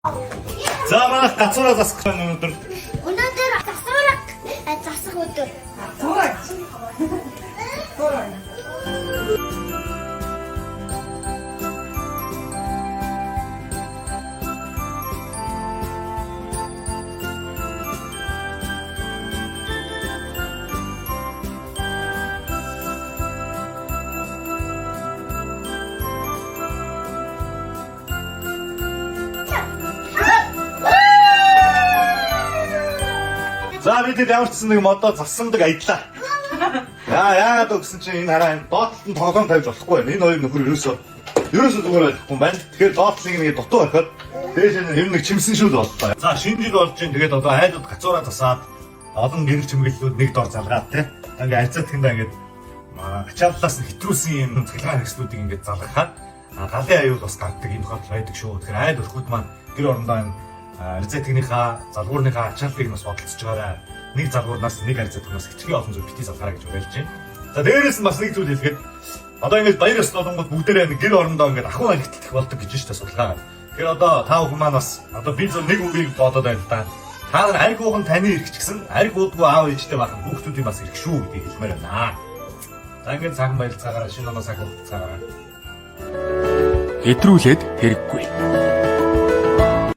За манай гацуура засах өнөөдөр Өнөөдөр засах өдөр. за бид ямарчсан нэг модоо засамдаг аяллаа. Яагаад гэсэн чинь энэ хараа доотлолт нь тоглоом тавьж болохгүй байна. Энэ хоёр нөхөр ерөөсөө зүгээр байхгүй байна. Тэгэхээр доотлыг нэг дутуу орхиод дээш нь ер нь нэг чимсэн шүүл боллоо. За шинэ жил болж чинь тэгээд одоо айлууд гацуураа засаад олон гэрэл чимгэлүүд нэг дор залгаад тий. Ингээ айцаад тэндээ ингээд ачааллаас нь хэтрүүлсэн юм цахилгаан хэслүүдийг ингээд залгахад галын аюул бас гардаг юм тохиолдол байдаг шүү. Тэгэхээр айл өрхүүд маань гэр орондоо энэ арзетикийнхаа залгуурныхаа ачааллыг бас бодолцож байгаарай. Нэг залгуурнаас нэг арзетикнаас хэтэрхий олон зүйл битгий залгаарай гэж уриалж байна. За дээрээс нь бас нэг зүйл хэлгээд одоо ингээд баяр ёслол болгонгод бүгдээрээ нэг гэр орондоо ингээд ахуй айлтгах болдог гэж штэ судалгаа. Тэгэхээр одоо та бүхэн маань бас одоо би зөв нэг үгийг бодоод байна та. Та нар айгуухан таны ирэх ч гэсэн айгуудгүй аав ээжтэй байх хүүхдүүдийн бас ирэх шүү гэдгийг хэлмээр байна. За ингээд цагаан баярлцаагаараа шинэ оноо цаг хугацаагаар Хэтрүүлээд хэрэггүй.